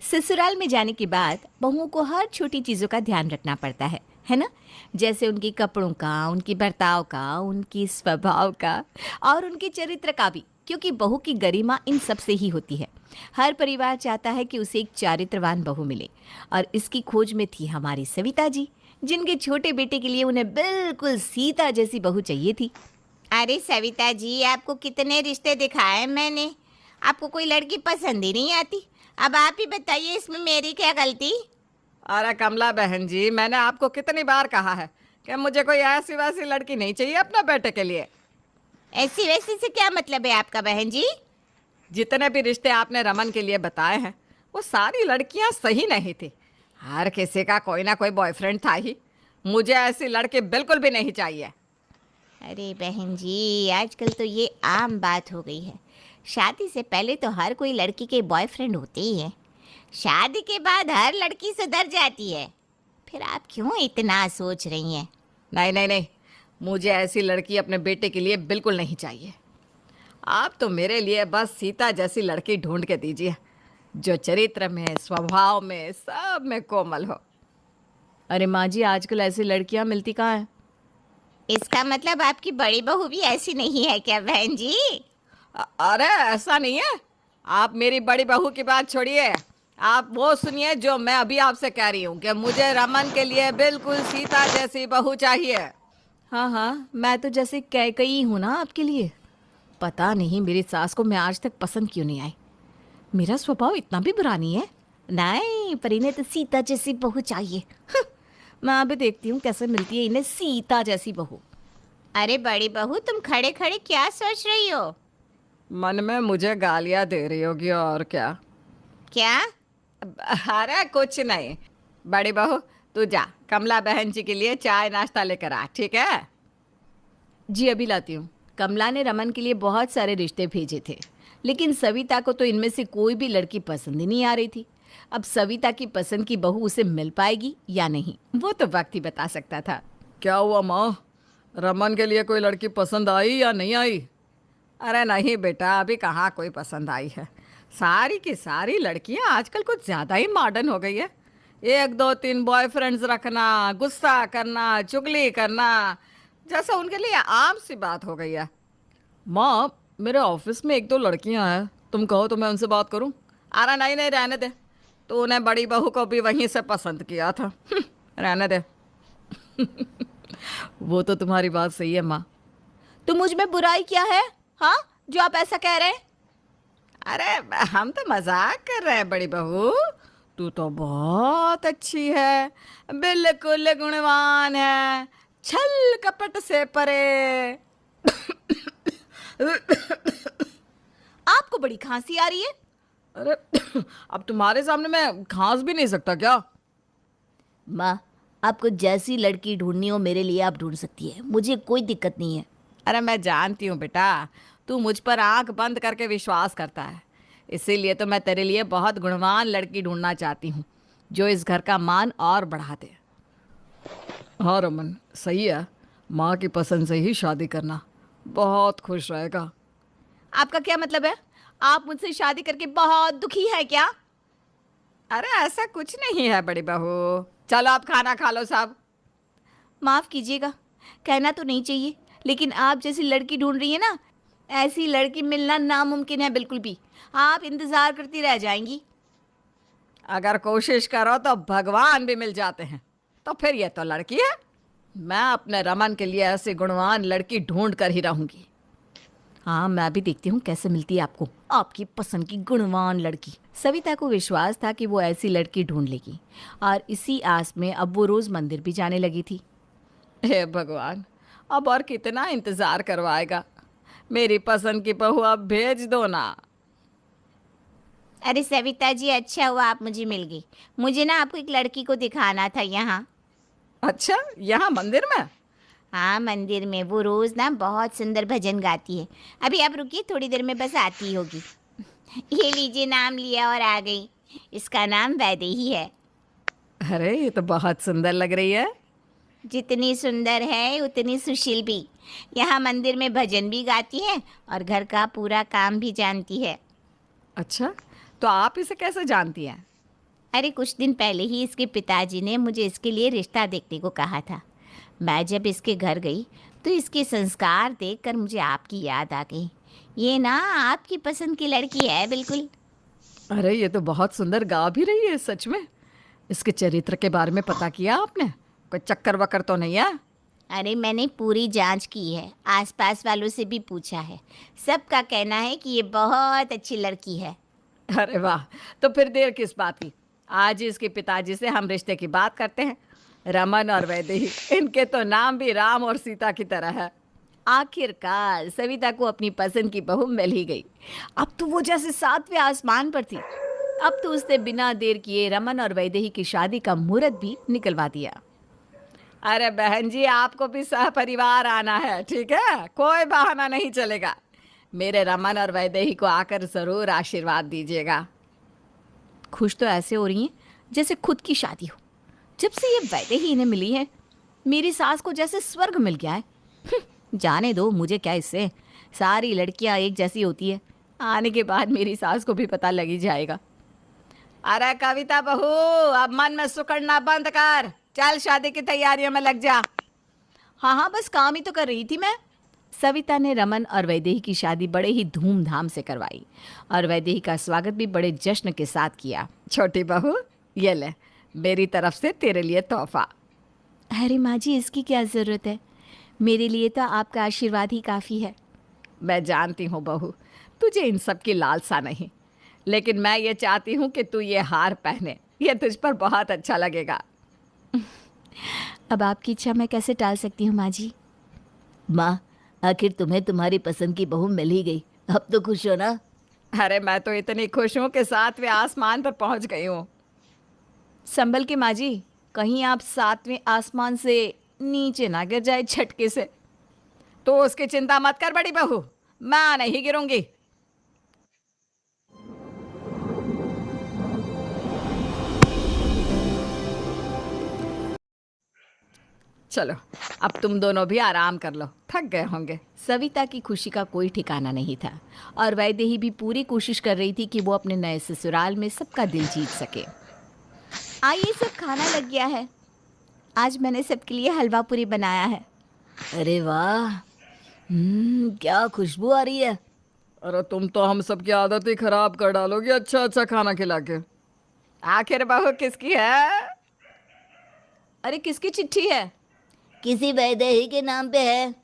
ससुराल में जाने के बाद बहुओं को हर छोटी चीज़ों का ध्यान रखना पड़ता है ना? जैसे उनके कपड़ों का, उनके बर्ताव का, उनकी स्वभाव का और उनके चरित्र का भी, क्योंकि बहू की गरिमा इन सब से ही होती है। हर परिवार चाहता है कि उसे एक चारित्रवान बहू मिले और इसकी खोज में थी हमारी सविता जी, जिनके छोटे बेटे के लिए उन्हें बिल्कुल सीता जैसी बहू चाहिए थी। अरे सविता जी, आपको कितने रिश्ते दिखाए मैंने, आपको कोई लड़की पसंद ही नहीं आती। अब आप ही बताइए, इसमें मेरी क्या गलती। अरे कमला बहन जी, मैंने आपको कितनी बार कहा है कि मुझे कोई ऐसी वैसी लड़की नहीं चाहिए अपने बेटे के लिए। ऐसी वैसी से क्या मतलब है आपका बहन जी? जितने भी रिश्ते आपने रमन के लिए बताए हैं वो सारी लड़कियां सही नहीं थी। हर किसी का कोई ना कोई बॉयफ्रेंड था ही। मुझे ऐसी लड़की बिल्कुल भी नहीं चाहिए। अरे बहन जी, आजकल तो ये आम बात हो गई है। शादी से पहले तो हर कोई लड़की के बॉयफ्रेंड होते ही है। शादी के बाद हर लड़की सुधर जाती है। फिर आप क्यों इतना सोच रही हैं? नहीं नहीं नहीं, मुझे ऐसी लड़की अपने बेटे के लिए बिल्कुल नहीं चाहिए। आप तो मेरे लिए बस सीता जैसी लड़की ढूंढ के दीजिए, जो चरित्र में, स्वभाव में, सब में कोमल हो। अरे माँ जी, आजकल ऐसी लड़कियाँ मिलती कहाँ हैं? इसका मतलब आपकी बड़ी बहू भी ऐसी नहीं है क्या बहन जी? अरे ऐसा नहीं है। आप मेरी बड़ी बहू की बात छोड़िए, आप वो सुनिए जो मैं अभी आपसे कह रही हूँ कि मुझे रमन के लिए बिल्कुल सीता जैसी बहू चाहिए। हाँ हाँ, मैं तो जैसे कैकई हूँ ना आपके लिए। पता नहीं मेरी सास को मैं आज तक पसंद क्यों नहीं आई। मेरा स्वभाव इतना भी बुरा नहीं है। नहीं, पर इन्हें तो सीता जैसी बहू चाहिए। मैं अभी देखती हूँ कैसे मिलती है इन्हें सीता जैसी बहू। अरे बड़ी बहू, तुम खड़े खड़े क्या सोच रही हो? मन में मुझे गालियाँ दे रही होगी और क्या। क्या? अरे कुछ नहीं। बड़ी बहू, तू जा कमला बहन जी के लिए चाय नाश्ता लेकर आ, ठीक है? जी अभी लाती हूँ। कमला ने रमन के लिए बहुत सारे रिश्ते भेजे थे, लेकिन सविता को तो इनमें से कोई भी लड़की पसंद ही नहीं आ रही थी। अब सविता की पसंद की बहू उसे मिल पाएगी या नहीं, वो तो वक्त ही बता सकता था। क्या हुआ माँ, रमन के लिए कोई लड़की पसंद आई या नहीं आई? अरे नहीं बेटा, अभी कहाँ कोई पसंद आई है। सारी की सारी लड़कियां आजकल कुछ ज़्यादा ही मॉडर्न हो गई है। एक दो तीन बॉयफ्रेंड्स रखना, गुस्सा करना, चुगली करना, जैसा उनके लिए आम सी बात हो गई है। माँ, मेरे ऑफिस में एक दो लड़कियां हैं, तुम कहो तो मैं उनसे बात करूं? अरे नहीं नहीं, रहने दे। तो उन्हें बड़ी बहू को भी वहीं से पसंद किया था। रहने दे। वो तो तुम्हारी बात सही है माँ। तो मुझ में बुराई क्या है, हाँ, जो आप ऐसा कह रहे हैं? अरे हम तो मजाक कर रहे हैं बड़ी बहू। तू तो बहुत अच्छी है, बिल्कुल गुणवान है, छल कपट से परे। आपको बड़ी खांसी आ रही है। अरे अब तुम्हारे सामने मैं खांस भी नहीं सकता क्या? माँ, आपको जैसी लड़की ढूंढनी हो मेरे लिए आप ढूंढ सकती है, मुझे कोई दिक्कत नहीं है। अरे मैं जानती हूँ बेटा, तू मुझ पर आंख बंद करके विश्वास करता है। इसीलिए तो मैं तेरे लिए बहुत गुणवान लड़की ढूंढना चाहती हूँ, जो इस घर का मान और बढ़ा दे। हाँ रमन, सही है। माँ की पसंद से ही शादी करना, बहुत खुश रहेगा। आपका क्या मतलब है? आप मुझसे शादी करके बहुत दुखी है क्या? अरे ऐसा कुछ नहीं है बड़ी बहू। चलो आप खाना खा लो सब। माफ़ कीजिएगा, कहना तो नहीं चाहिए, लेकिन आप जैसी लड़की ढूंढ रही है ना, ऐसी लड़की मिलना नामुमकिन है बिल्कुल भी। आप इंतज़ार करती रह जाएंगी। अगर कोशिश करो तो भगवान भी मिल जाते हैं। तो फिर ये तो लड़की है। मैं अपने रमन के लिए ऐसी गुणवान लड़की ढूंढ कर ही रहूंगी। हाँ, मैं भी देखती हूँ कैसे मिलती है आपको आपकी पसंद की गुणवान लड़की। सविता को विश्वास था कि वो ऐसी लड़की ढूंढ लेगी और इसी आस में अब वो रोज़ मंदिर भी जाने लगी थी। हे भगवान, अब और कितना इंतजार करवाएगा। मेरी पसंद की बहू अब भेज दो ना। अरे सविता जी, अच्छा हुआ आप मुझे मिल गई। मुझे ना आपको एक लड़की को दिखाना था यहाँ। अच्छा, यहाँ मंदिर में? हाँ, मंदिर में। वो रोज़ ना बहुत सुंदर भजन गाती है। अभी आप रुकिए, थोड़ी देर में बस आती होगी। ये लीजिए, नाम लिया और आ गई। इसका नाम वैदेही है। अरे ये तो बहुत सुंदर लग रही है। जितनी सुंदर है उतनी सुशील भी। यहाँ मंदिर में भजन भी गाती है और घर का पूरा काम भी जानती है। अच्छा, तो आप इसे कैसे जानती हैं? अरे कुछ दिन पहले ही इसके पिताजी ने मुझे इसके लिए रिश्ता देखने को कहा था। मैं जब इसके घर गई तो इसके संस्कार देखकर मुझे आपकी याद आ गई। ये ना आपकी पसंद की लड़की है बिल्कुल। अरे ये तो बहुत सुंदर गा भी रही है सच में। इसके चरित्र के बारे में पता किया आपने? कोई चक्कर वक्कर तो नहीं है? अरे मैंने पूरी जांच की है, आसपास वालों से भी पूछा है। सबका कहना है कि ये बहुत अच्छी लड़की है। अरे वाह, तो फिर देर किस बात की, आज ही इसके पिताजी से हम रिश्ते की बात करते हैं। रमन और वैदेही, इनके तो नाम भी राम और सीता की तरह है। आखिरकार सविता को अपनी पसंद की बहू मिल ही गई। अब तो वो जैसे सातवें आसमान पर थी। अब तो उसने बिना देर किए रमन और वैदेही की शादी का मुहूर्त भी निकलवा दिया। अरे बहन जी, आपको भी सहपरिवार आना है, ठीक है? कोई बहाना नहीं चलेगा। मेरे रमन और वैदेही को आकर जरूर आशीर्वाद दीजिएगा। खुश तो ऐसे हो रही हैं जैसे खुद की शादी हो। जब से ये वैदेही इन्हें मिली है, मेरी सास को जैसे स्वर्ग मिल गया है। जाने दो, मुझे क्या इससे। सारी लड़कियां एक जैसी होती है। आने के बाद मेरी सास को भी पता लग ही जाएगा। अरे कविता बहू, अब मन में सुकड़ना बंद कर, चल शादी की तैयारियों में लग जा। हाँ हाँ, बस काम ही तो कर रही थी मैं। सविता ने रमन और वैदेही की शादी बड़े ही धूमधाम से करवाई और वैदेही का स्वागत भी बड़े जश्न के साथ किया। छोटी बहू, ये ले मेरी तरफ से तेरे लिए तोहफा। अरे माँ जी, इसकी क्या ज़रूरत है? मेरे लिए तो आपका आशीर्वाद ही काफ़ी है। मैं जानती हूँ बहू, तुझे इन सब की लालसा नहीं, लेकिन मैं ये चाहती हूँ कि तू ये हार पहने। ये तुझ पर बहुत अच्छा लगेगा। अब आपकी इच्छा मैं कैसे टाल सकती हूँ माँ जी? माँ, आखिर तुम्हें तुम्हारी पसंद की बहू मिल ही गई, अब तो खुश हो ना? अरे मैं तो इतनी खुश हूँ कि सातवें आसमान पर पहुँच गई हूँ। संभल के माँ जी, कहीं आप सातवें आसमान से नीचे ना गिर जाए झटके से। तो उसकी चिंता मत कर बड़ी बहू, मैं नहीं गिरूंगी। चलो, अब तुम दोनों भी आराम कर लो, थक गए होंगे। सविता की खुशी का कोई ठिकाना नहीं था और वैदेही भी पूरी कोशिश कर रही थी कि वो अपने नए ससुराल में सबका दिल जीत सके। आइए, सब खाना लग गया है। आज मैंने सबके लिए हलवा पूरी बनाया है। अरे वाह, क्या खुशबू आ रही है। अरे तुम तो हम सबकी आदत ही खराब कर डालोगे अच्छा अच्छा खाना खिला के। आखिर बहू किसकी है? अरे किसकी चिट्ठी है? किसी वैदेही के नाम पे है।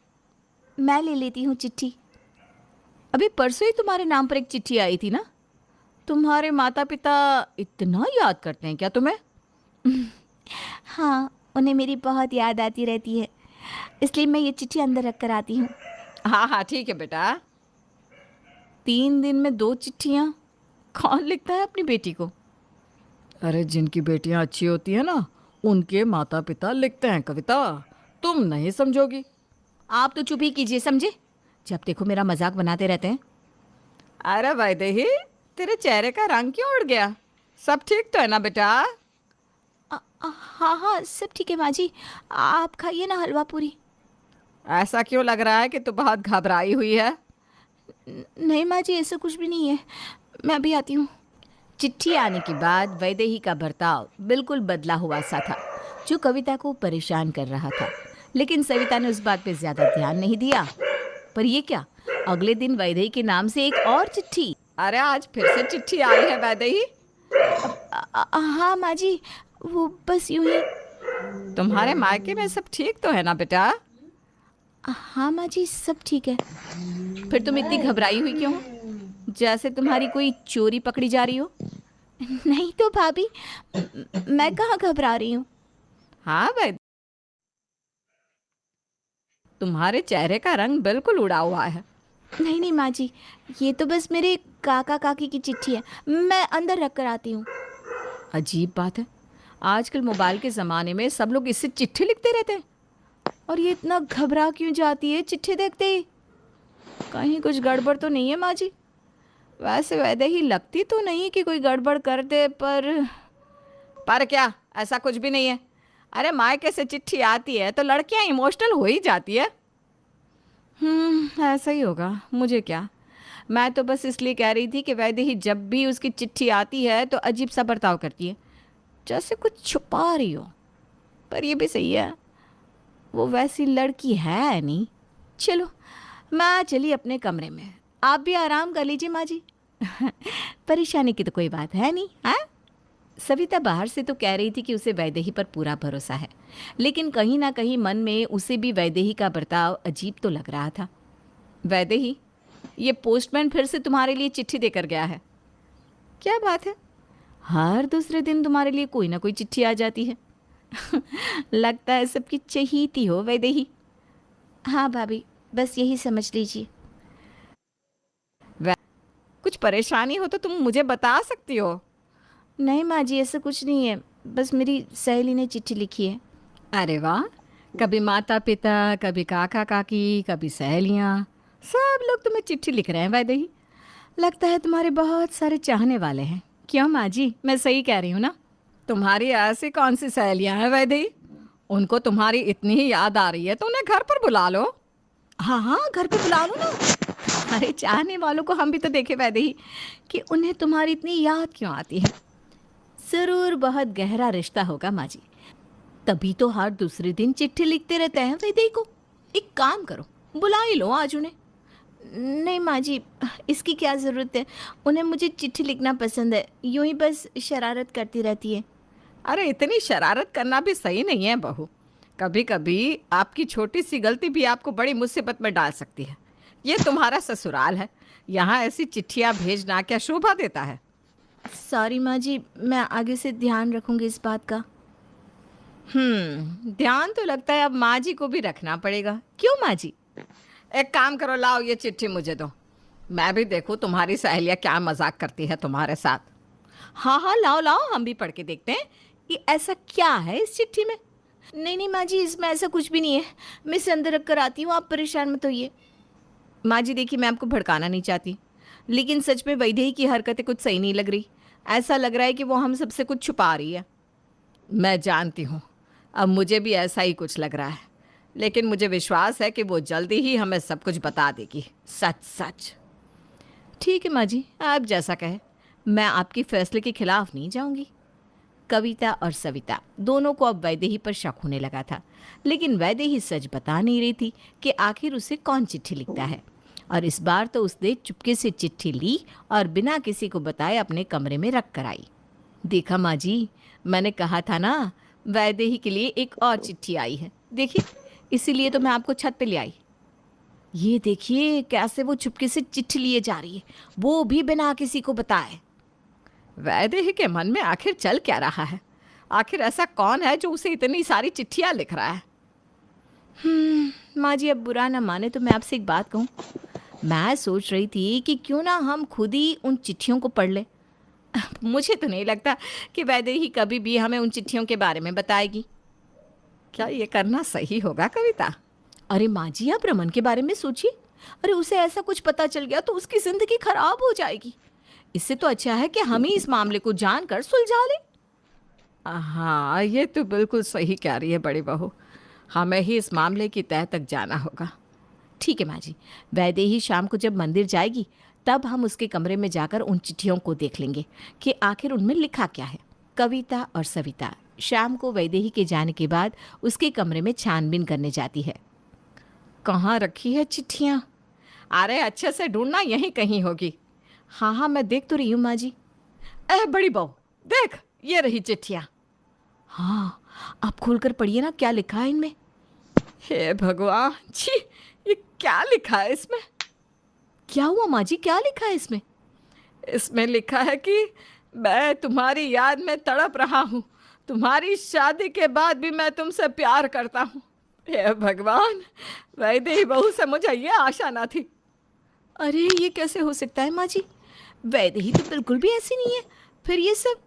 मैं ले लेती हूँ चिट्ठी। अभी परसों ही तुम्हारे नाम पर एक चिट्ठी आई थी ना? तुम्हारे माता पिता इतना याद करते हैं क्या तुम्हें? हाँ, उन्हें मेरी बहुत याद आती रहती है, इसलिए मैं ये चिट्ठी अंदर रख कर आती हूँ। हाँ हाँ ठीक है बेटा। 3 दिन में 2 चिट्ठियाँ? कौन लिखता है अपनी बेटी को? अरे जिनकी बेटियां अच्छी होती है ना, उनके माता पिता लिखते हैं कविता, तुम नहीं समझोगी। आप तो चुप ही कीजिए, समझे? जब देखो मेरा मजाक बनाते रहते हैं। अरे वैदेही, तेरे चेहरे का रंग क्यों उड़ गया? सब ठीक तो है ना बेटा? हाँ हाँ, सब ठीक है माँ जी। आप खाइए ना हलवा पूरी। ऐसा क्यों लग रहा है कि तू बहुत घबराई हुई है? नहीं माँ जी, ऐसा कुछ भी नहीं है। मैं अभी आती हूँ। चिट्ठी आने के बाद वैदेही का बर्ताव बिल्कुल बदला हुआ सा था, जो कविता को परेशान कर रहा था। लेकिन सविता ने उस बात पे ज्यादा ध्यान नहीं दिया। पर ये क्या, अगले दिन वैदेही के नाम से एक और चिट्ठी। अरे आज फिर से चिट्ठी आई है वैदेही? हाँ माँ जी, वो बस यूं ही। तुम्हारे मायके में सब ठीक तो है ना बेटा? हाँ माँ जी, सब ठीक है। फिर तुम इतनी घबराई हुई क्यों हो? जैसे तुम्हारी कोई चोरी पकड़ी जा रही हो। नहीं तो भाभी, मैं कहाँ घबरा रही हूँ। हाँ वैद, तुम्हारे चेहरे का रंग बिल्कुल उड़ा हुआ है। नहीं नहीं माँ जी, ये तो बस मेरे काका काकी की चिट्ठी है। मैं अंदर रख कर आती हूँ। अजीब बात है, आजकल मोबाइल के ज़माने में सब लोग इससे चिट्ठी लिखते रहते हैं, और ये इतना घबरा क्यों जाती है चिट्ठी देखते ही? कहीं कुछ गड़बड़ तो नहीं है माँ जी? वैसे वैदेही लगती तो नहीं कि कोई गड़बड़ कर दे, पर क्या, ऐसा कुछ भी नहीं है। अरे मायके से चिट्ठी आती है तो लड़कियां इमोशनल हो ही जाती है। ऐसा ही होगा, मुझे क्या। मैं तो बस इसलिए कह रही थी कि वैदेही जब भी उसकी चिट्ठी आती है तो अजीब सा बर्ताव करती है, जैसे कुछ छुपा रही हो। पर ये भी सही है, वो वैसी लड़की है नहीं। चलो मैं चली अपने कमरे में, आप भी आराम कर लीजिए माँ जी। परेशानी की तो कोई बात है नहीं। हाँ, सविता बाहर से तो कह रही थी कि उसे वैदेही पर पूरा भरोसा है, लेकिन कहीं ना कहीं मन में उसे भी वैदेही का बर्ताव अजीब तो लग रहा था। वैदेही, ये पोस्टमैन फिर से तुम्हारे लिए चिट्ठी देकर गया है। क्या बात है, हर दूसरे दिन तुम्हारे लिए कोई ना कोई चिट्ठी आ जाती है। लगता है सबकी चहीती हो वैदेही। हाँ भाभी, बस यही समझ लीजिए। कुछ परेशानी हो तो तुम मुझे बता सकती हो। नहीं माँ जी, ऐसा कुछ नहीं है, बस मेरी सहेली ने चिट्ठी लिखी है। अरे वाह, कभी माता पिता, कभी काका काकी, कभी सहेलियाँ, सब लोग तुम्हें चिट्ठी लिख रहे हैं वैदेही। लगता है तुम्हारे बहुत सारे चाहने वाले हैं। क्यों माँ जी, मैं सही कह रही हूँ ना? तुम्हारी ऐसी कौन सी सहेलियाँ हैं वैदेही, उनको तुम्हारी इतनी ही याद आ रही है तो उन्हें घर पर बुला लो। हाँ हाँ, घर पे बुला लो ना। अरे चाहने वालों को हम भी तो देखे वैदेही कि उन्हें तुम्हारी इतनी याद क्यों आती है। ज़रूर बहुत गहरा रिश्ता होगा माँ जी, तभी तो हर दूसरे दिन चिट्ठी लिखते रहते हैं वैदेही को। एक काम करो, बुला ही लो आज उन्हें। नहीं माँ जी, इसकी क्या ज़रूरत है, उन्हें मुझे चिट्ठी लिखना पसंद है, यूं ही बस शरारत करती रहती है। अरे इतनी शरारत करना भी सही नहीं है बहू। कभी कभी आपकी छोटी सी गलती भी आपको बड़ी मुसीबत में डाल सकती है। ये तुम्हारा ससुराल है, यहाँ ऐसी चिट्ठियाँ भेजना क्या शोभा देता है? सॉरी माँ जी, मैं आगे से ध्यान रखूँगी इस बात का। ध्यान तो लगता है अब माँ जी को भी रखना पड़ेगा। क्यों माँ जी? एक काम करो, लाओ ये चिट्ठी मुझे दो, मैं भी देखूँ तुम्हारी सहेलियाँ क्या मजाक करती है तुम्हारे साथ। हाँ हाँ, लाओ लाओ, हम भी पढ़ के देखते हैं कि ऐसा क्या है इस चिट्ठी में। नहीं नहीं माँ जी, इसमें ऐसा कुछ भी नहीं है, मैं इसे अंदर रख कर आती हूँ, आप परेशान मत होइए। माँ जी देखिए, मैं आपको भड़काना नहीं चाहती, लेकिन सच में वैदेही की हरकतें कुछ सही नहीं लग रही। ऐसा लग रहा है कि वो हम सबसे कुछ छुपा रही है। मैं जानती हूँ, अब मुझे भी ऐसा ही कुछ लग रहा है, लेकिन मुझे विश्वास है कि वो जल्दी ही हमें सब कुछ बता देगी, सच सच। ठीक है माँ जी, आप जैसा कहे, मैं आपके फैसले के खिलाफ नहीं जाऊंगी। कविता और सविता दोनों को अब वैदेही पर शक होने लगा था, लेकिन वैदेही सच बता नहीं रही थी कि आखिर उसे कौन चिट्ठी लिखता है। और इस बार तो उसने चुपके से चिट्ठी ली और बिना किसी को बताए अपने कमरे में रख कर आई। देखा माँ जी, मैंने कहा था ना, वैदेही के लिए एक और चिट्ठी आई है। देखिए, इसीलिए तो मैं आपको छत पे ले आई। ये देखिए कैसे वो चुपके से चिट्ठी लिए जा रही है, वो भी बिना किसी को बताए। वैदेही के मन में आखिर चल क्या रहा है? आखिर ऐसा कौन है जो उसे इतनी सारी चिट्ठियाँ लिख रहा है? माँ जी, अब बुरा ना माने तो मैं आपसे एक बात कहूँ। मैं सोच रही थी कि क्यों ना हम खुद ही उन चिट्ठियों को पढ़ लें। मुझे तो नहीं लगता कि वैदेही कभी भी हमें उन चिट्ठियों के बारे में बताएगी। क्या ये करना सही होगा कविता? अरे माँ जी, आप रमन के बारे में सोचिए। अरे उसे ऐसा कुछ पता चल गया तो उसकी ज़िंदगी खराब हो जाएगी। इससे तो अच्छा है कि हम ही इस मामले को जानकर सुलझा लें। हाँ, ये तो बिल्कुल सही कह रही है बड़ी बहू, हमें ही इस मामले की तह तक जाना होगा। ठीक है माँ जी, वैदेही शाम को जब मंदिर जाएगी तब हम उसके कमरे में जाकर उन चिट्ठियों को देख लेंगे कि आखिर उनमें लिखा क्या है। कविता और सविता शाम को वैदेही के जाने के बाद उसके कमरे में छानबीन करने जाती है। कहाँ रखी है चिट्ठियाँ? अरे अच्छे से ढूंढना, यहीं कहीं होगी। हाँ हाँ, मैं देख तो रही हूँ माँ जी। बड़ी बहू देख, ये रही चिट्ठियाँ। हाँ, आप खोलकर पढ़िए ना, क्या लिखा है इनमें। हे भगवान जी, ये क्या लिखा है इसमें? क्या हुआ माँ जी, क्या लिखा है इसमें? इसमें लिखा है कि मैं तुम्हारी याद में तड़प रहा हूँ, तुम्हारी शादी के बाद भी मैं तुमसे प्यार करता हूँ। हे भगवान, वैदेही बहू से मुझे ये आशा ना थी। अरे ये कैसे हो सकता है माँ जी, वैदेही तो बिल्कुल भी ऐसी नहीं है। फिर ये सब?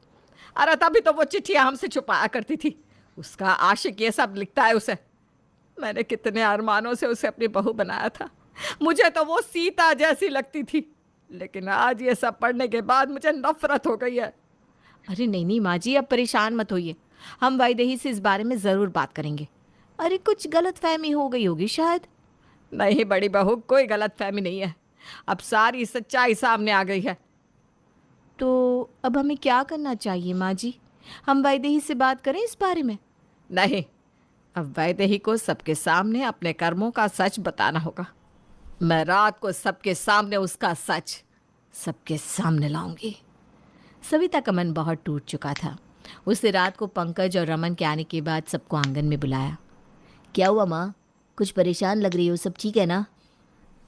अरे तभी तो वो चिट्ठियाँ हमसे छुपाया करती थी, उसका आशिक ये सब लिखता है उसे। मैंने कितने अरमानों से उसे अपनी बहू बनाया था, मुझे तो वो सीता जैसी लगती थी, लेकिन आज ये सब पढ़ने के बाद मुझे नफरत हो गई है। अरे नहीं नहीं माँ जी, अब परेशान मत होइए, हम वैदेही से इस बारे में ज़रूर बात करेंगे। अरे कुछ गलतफहमी हो गई होगी शायद। नहीं बड़ी बहू, कोई गलतफहमी नहीं है, अब सारी सच्चाई सामने आ गई है। तो अब हमें क्या करना चाहिए माँ जी? हम वैदेही से बात करें इस बारे में? नहीं, अब वैदेही को सबके सामने अपने कर्मों का सच बताना होगा। मैं रात को सबके सामने उसका सच सबके सामने लाऊंगी। सविता का मन बहुत टूट चुका था। उसे रात को पंकज और रमन के आने के बाद सबको आंगन में बुलाया। क्या हुआ माँ, कुछ परेशान लग रही हो, सब ठीक है ना?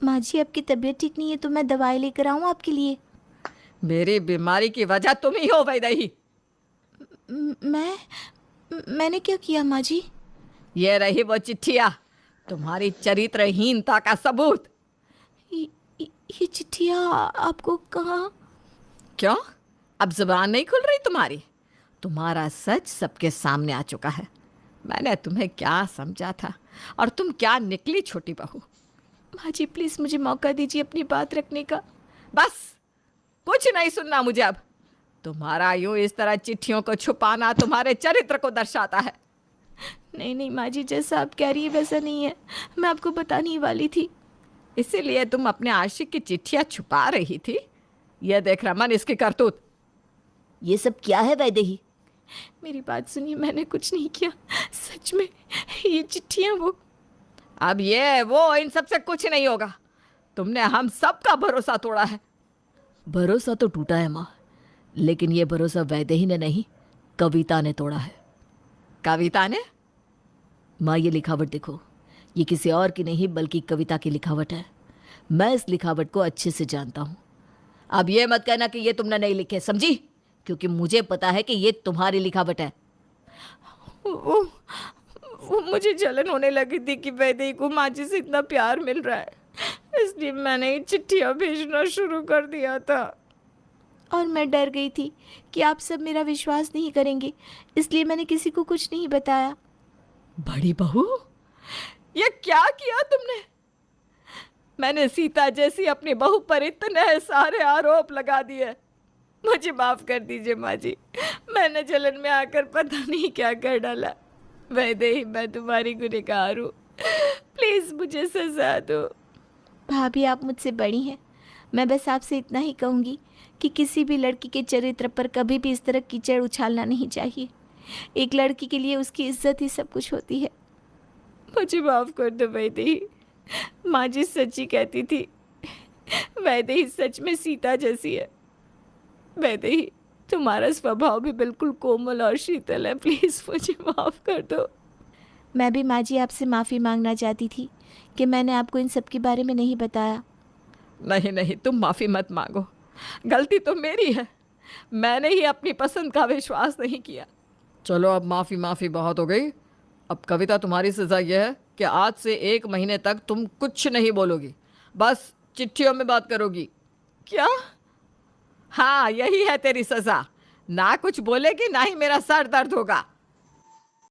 माँ जी, आपकी तबीयत ठीक नहीं है तो मैं दवाई लेकर आऊँ आपके लिए? मेरी बीमारी की वजह तुम ही हो वैदेही। मैंने क्या किया माँ जी? ये रही वो चिट्ठियाँ, तुम्हारी चरित्रहीनता का सबूत। ये चिट्ठियाँ आपको कहाँ? क्यों, अब जुबान नहीं खुल रही तुम्हारी? तुम्हारा सच सबके सामने आ चुका है। मैंने तुम्हें क्या समझा था और तुम क्या निकली छोटी बहू। माँ जी प्लीज़ मुझे मौका दीजिए अपनी बात रखने का। बस, कुछ नहीं सुनना मुझे अब। तुम्हारा यूं इस तरह चिट्ठियों को छुपाना तुम्हारे चरित्र को दर्शाता है। नहीं नहीं माँ जी, जैसा आप कह रही है वैसा नहीं है, मैं आपको बताने ही वाली थी। इसीलिए तुम अपने आशिक की चिट्ठियां छुपा रही थी। यह देख रमन इसकी करतूत। ये सब क्या है वैदेही? मेरी बात सुनिए, मैंने कुछ नहीं किया, सच में ये चिट्ठियाँ वो। अब ये वो इन सब से कुछ नहीं होगा। तुमने हम सबका भरोसा तोड़ा है। भरोसा तो टूटा है माँ, लेकिन ये भरोसा वैदेही ने नहीं, कविता ने तोड़ा है। कविता ने? माँ ये लिखावट देखो, ये किसी और की नहीं बल्कि कविता की लिखावट है। मैं इस लिखावट को अच्छे से जानता हूँ। अब ये मत कहना कि ये तुमने नहीं लिखे, समझी? क्योंकि मुझे पता है कि ये तुम्हारी लिखावट है। वो मुझे जलन होने लगी थी कि वैदेही को माँ जी से इतना प्यार मिल रहा है, इसलिए मैंने ये चिट्ठियाँ भेजना शुरू कर दिया था। और मैं डर गई थी कि आप सब मेरा विश्वास नहीं करेंगे, इसलिए मैंने किसी को कुछ नहीं बताया। बड़ी बहू, ये क्या किया तुमने? मैंने सीता जैसी अपनी बहू पर इतने सारे आरोप लगा दिए। मुझे माफ़ कर दीजिए माँ जी, मैंने जलन में आकर पता नहीं क्या कर डाला। वैदेही, मैं तुम्हारी गुनहगार हूँ, प्लीज़ मुझे सजा दो। भाभी आप मुझसे बड़ी हैं, मैं बस आपसे इतना ही कहूँगी कि किसी भी लड़की के चरित्र पर कभी भी इस तरह कीचड़ उछालना नहीं चाहिए। एक लड़की के लिए उसकी इज्जत ही सब कुछ होती है। मुझे माफ़ कर दो वैदेही, माँ जी सच्ची कहती थी, वैदेही सच में सीता जैसी है। वैदेही, तुम्हारा स्वभाव भी बिल्कुल कोमल और शीतल है, प्लीज़ मुझे माफ़ कर दो। मैं भी माँ जी आपसे माफ़ी मांगना चाहती थी कि मैंने आपको इन सब के बारे में नहीं बताया। नहीं नहीं, तुम माफ़ी मत मांगो, गलती तो मेरी है। मैंने ही अपनी पसंद का विश्वास नहीं किया। चलो अब माफ़ी बहुत हो गई। अब कविता, तुम्हारी सज़ा यह है कि आज से 1 महीने तक तुम कुछ नहीं बोलोगी, बस चिट्ठियों में बात करोगी। क्या? हाँ, यही है तेरी सज़ा। ना कुछ बोलेगी, ना ही मेरा सर दर्द होगा।